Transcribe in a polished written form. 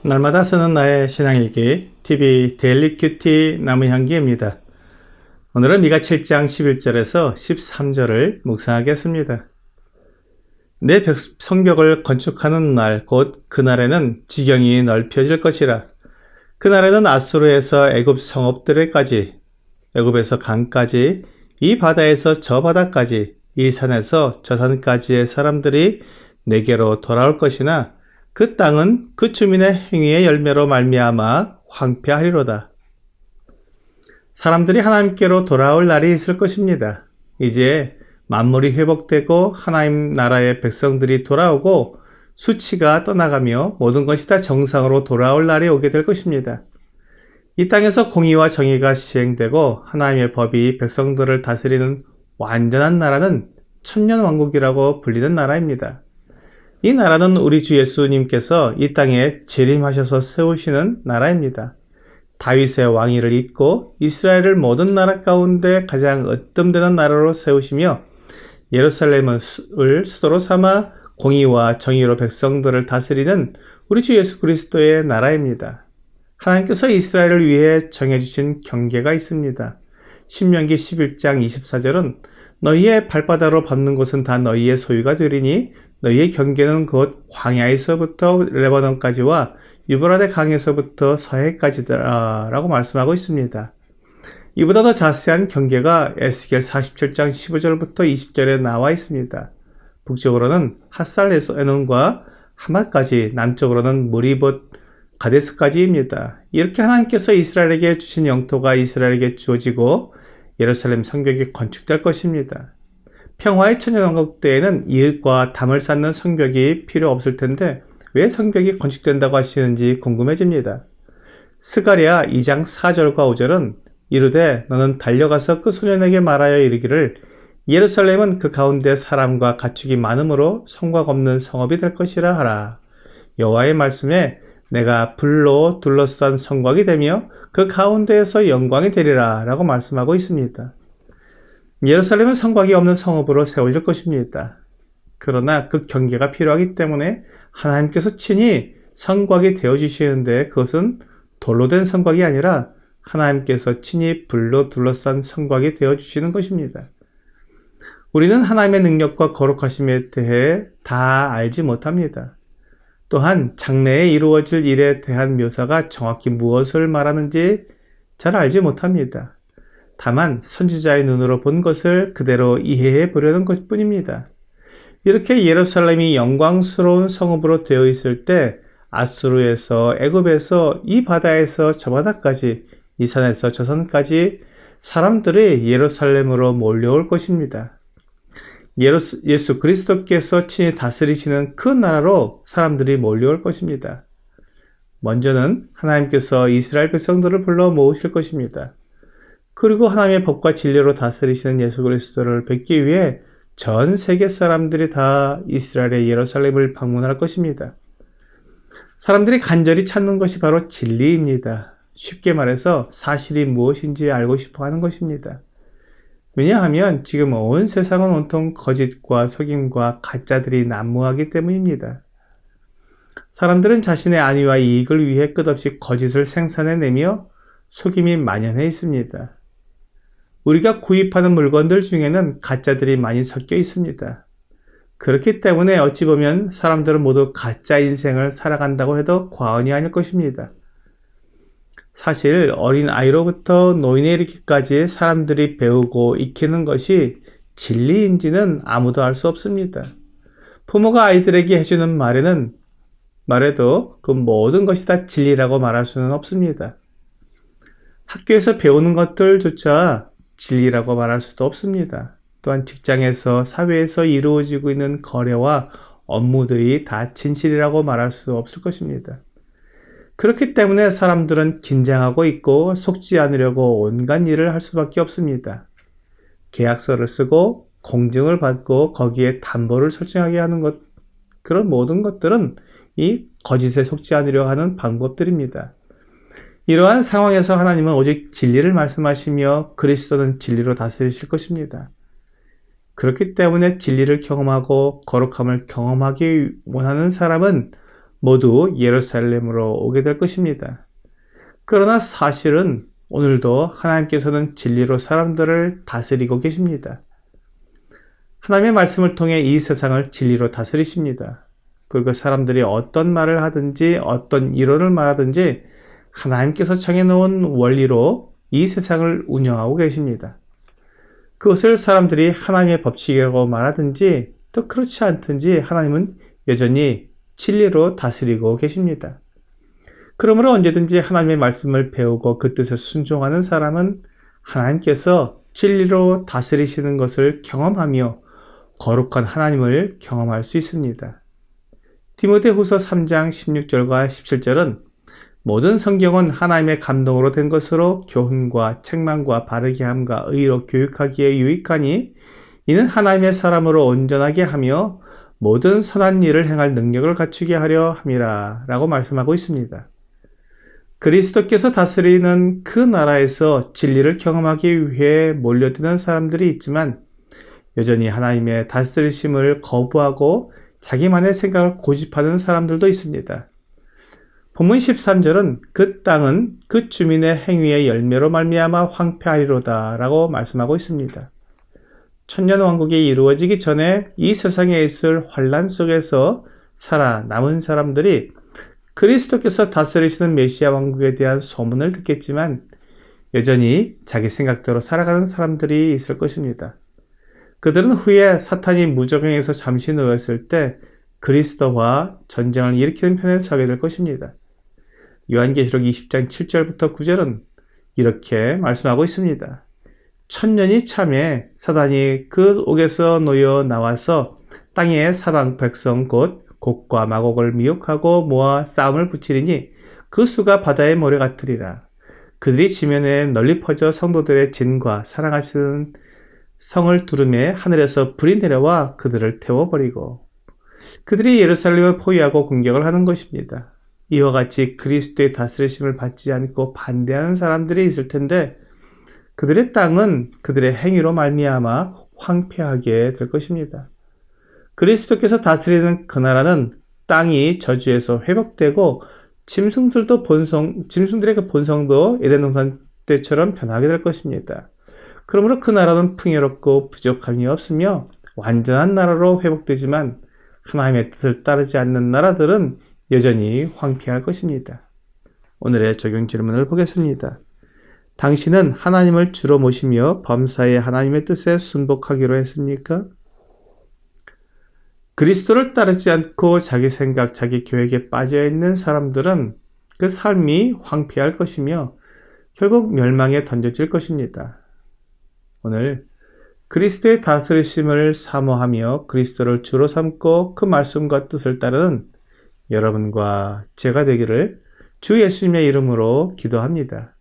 날마다 쓰는 나의 신앙일기 TV 데일리 큐티 나무향기입니다. 오늘은 미가 7장 11절에서 13절을 묵상하겠습니다. 내 성벽을 건축하는 날 곧 그날에는 지경이 넓혀질 것이라. 그날에는 아수르에서 애굽 성읍들에까지, 애굽에서 강까지, 이 바다에서 저 바다까지, 이 산에서 저 산까지의 사람들이 내게로 돌아올 것이나 그 땅은 그 주민의 행위의 열매로 말미암아 황폐하리로다. 사람들이 하나님께로 돌아올 날이 있을 것입니다. 이제 만물이 회복되고 하나님 나라의 백성들이 돌아오고 수치가 떠나가며 모든 것이 다 정상으로 돌아올 날이 오게 될 것입니다. 이 땅에서 공의와 정의가 시행되고 하나님의 법이 백성들을 다스리는 완전한 나라는 천년왕국이라고 불리는 나라입니다. 이 나라는 우리 주 예수님께서 이 땅에 재림하셔서 세우시는 나라입니다. 다윗의 왕위를 잇고 이스라엘을 모든 나라 가운데 가장 으뜸되는 나라로 세우시며 예루살렘을 수도로 삼아 공의와 정의로 백성들을 다스리는 우리 주 예수 그리스도의 나라입니다. 하나님께서 이스라엘을 위해 정해주신 경계가 있습니다. 신명기 11장 24절은 너희의 발바닥으로 밟는 곳은 다 너희의 소유가 되리니 너희의 경계는 곧 광야에서부터 레바논까지와 유브라데 강에서부터 서해까지더라 라고 말씀하고 있습니다. 이보다 더 자세한 경계가 에스겔 47장 15절부터 20절에 나와 있습니다. 북쪽으로는 핫살에논과 하맛까지, 남쪽으로는 무리봇 가데스까지입니다. 이렇게 하나님께서 이스라엘에게 주신 영토가 이스라엘에게 주어지고 예루살렘 성벽이 건축될 것입니다. 평화의 천년왕국 때에는 이윽과 담을 쌓는 성벽이 필요 없을 텐데 왜 성벽이 건축된다고 하시는지 궁금해집니다. 스가랴 2장 4절과 5절은 이르되 너는 달려가서 그 소년에게 말하여 이르기를 예루살렘은 그 가운데 사람과 가축이 많으므로 성곽 없는 성읍이 될 것이라 하라. 여호와의 말씀에 내가 불로 둘러싼 성곽이 되며 그 가운데에서 영광이 되리라 라고 말씀하고 있습니다. 예루살렘은 성곽이 없는 성읍으로 세워질 것입니다. 그러나 그 경계가 필요하기 때문에 하나님께서 친히 성곽이 되어주시는데 그것은 돌로 된 성곽이 아니라 하나님께서 친히 불로 둘러싼 성곽이 되어주시는 것입니다. 우리는 하나님의 능력과 거룩하심에 대해 다 알지 못합니다. 또한 장래에 이루어질 일에 대한 묘사가 정확히 무엇을 말하는지 잘 알지 못합니다. 다만 선지자의 눈으로 본 것을 그대로 이해해 보려는 것뿐입니다. 이렇게 예루살렘이 영광스러운 성읍으로 되어 있을 때 아수르에서 애굽에서 이 바다에서 저 바다까지 이 산에서 저 산까지 사람들이 예루살렘으로 몰려올 것입니다. 예수 그리스도께서 친히 다스리시는 그 나라로 사람들이 몰려올 것입니다. 먼저는 하나님께서 이스라엘 백성들을 불러 모으실 것입니다. 그리고 하나님의 법과 진리로 다스리시는 예수 그리스도를 뵙기 위해 전 세계 사람들이 다 이스라엘의 예루살렘을 방문할 것입니다. 사람들이 간절히 찾는 것이 바로 진리입니다. 쉽게 말해서 사실이 무엇인지 알고 싶어 하는 것입니다. 왜냐하면 지금 온 세상은 온통 거짓과 속임과 가짜들이 난무하기 때문입니다. 사람들은 자신의 안위와 이익을 위해 끝없이 거짓을 생산해내며 속임이 만연해 있습니다. 우리가 구입하는 물건들 중에는 가짜들이 많이 섞여 있습니다. 그렇기 때문에 어찌 보면 사람들은 모두 가짜 인생을 살아간다고 해도 과언이 아닐 것입니다. 사실 어린 아이로부터 노인에 이르기까지 사람들이 배우고 익히는 것이 진리인지는 아무도 알 수 없습니다. 부모가 아이들에게 해주는 말에도 그 모든 것이 다 진리라고 말할 수는 없습니다. 학교에서 배우는 것들조차 진리라고 말할 수도 없습니다. 또한 직장에서, 사회에서 이루어지고 있는 거래와 업무들이 다 진실이라고 말할 수 없을 것입니다. 그렇기 때문에 사람들은 긴장하고 있고 속지 않으려고 온갖 일을 할 수밖에 없습니다. 계약서를 쓰고 공증을 받고 거기에 담보를 설정하게 하는 것, 그런 모든 것들은 이 거짓에 속지 않으려 하는 방법들입니다. 이러한 상황에서 하나님은 오직 진리를 말씀하시며 그리스도는 진리로 다스리실 것입니다. 그렇기 때문에 진리를 경험하고 거룩함을 경험하기 원하는 사람은 모두 예루살렘으로 오게 될 것입니다. 그러나 사실은 오늘도 하나님께서는 진리로 사람들을 다스리고 계십니다. 하나님의 말씀을 통해 이 세상을 진리로 다스리십니다. 그리고 사람들이 어떤 말을 하든지 어떤 이론을 말하든지 하나님께서 정해놓은 원리로 이 세상을 운영하고 계십니다. 그것을 사람들이 하나님의 법칙이라고 말하든지 또 그렇지 않든지 하나님은 여전히 진리로 다스리고 계십니다. 그러므로 언제든지 하나님의 말씀을 배우고 그 뜻에 순종하는 사람은 하나님께서 진리로 다스리시는 것을 경험하며 거룩한 하나님을 경험할 수 있습니다. 디모데후서 3장 16절과 17절은 모든 성경은 하나님의 감동으로 된 것으로 교훈과 책망과 바르게 함과 의로 교육하기에 유익하니 이는 하나님의 사람으로 온전하게 하며 모든 선한 일을 행할 능력을 갖추게 하려 함이라 라고 말씀하고 있습니다. 그리스도께서 다스리는 그 나라에서 진리를 경험하기 위해 몰려드는 사람들이 있지만 여전히 하나님의 다스리심을 거부하고 자기만의 생각을 고집하는 사람들도 있습니다. 본문 13절은 그 땅은 그 주민의 행위의 열매로 말미암아 황폐하리로다 라고 말씀하고 있습니다. 천년왕국이 이루어지기 전에 이 세상에 있을 환란 속에서 살아남은 사람들이 그리스도께서 다스리시는 메시아 왕국에 대한 소문을 듣겠지만 여전히 자기 생각대로 살아가는 사람들이 있을 것입니다. 그들은 후에 사탄이 무적행에서 잠시 놓였을 때 그리스도와 전쟁을 일으키는 편에 서게 될 것입니다. 요한계시록 20장 7절부터 9절은 이렇게 말씀하고 있습니다. 천년이 참에 사단이 그 옥에서 놓여 나와서 땅의 사방 백성 곧 곡과 마곡을 미혹하고 모아 싸움을 붙이리니 그 수가 바다의 모래 같으리라. 그들이 지면에 널리 퍼져 성도들의 진과 사랑하시는 성을 두르매 하늘에서 불이 내려와 그들을 태워버리고 그들이 예루살렘을 포위하고 공격을 하는 것입니다. 이와 같이 그리스도의 다스리심을 받지 않고 반대하는 사람들이 있을 텐데 그들의 땅은 그들의 행위로 말미암아 황폐하게 될 것입니다. 그리스도께서 다스리는 그 나라는 땅이 저주에서 회복되고 짐승들의 그 본성도 에덴 동산 때처럼 변하게 될 것입니다. 그러므로 그 나라는 풍요롭고 부족함이 없으며 완전한 나라로 회복되지만 하나님의 뜻을 따르지 않는 나라들은 여전히 황폐할 것입니다. 오늘의 적용 질문을 보겠습니다. 당신은 하나님을 주로 모시며 범사에 하나님의 뜻에 순복하기로 했습니까? 그리스도를 따르지 않고 자기 생각, 자기 계획에 빠져있는 사람들은 그 삶이 황폐할 것이며 결국 멸망에 던져질 것입니다. 오늘 그리스도의 다스리심을 사모하며 그리스도를 주로 삼고 그 말씀과 뜻을 따르는 여러분과 제가 되기를 주 예수님의 이름으로 기도합니다.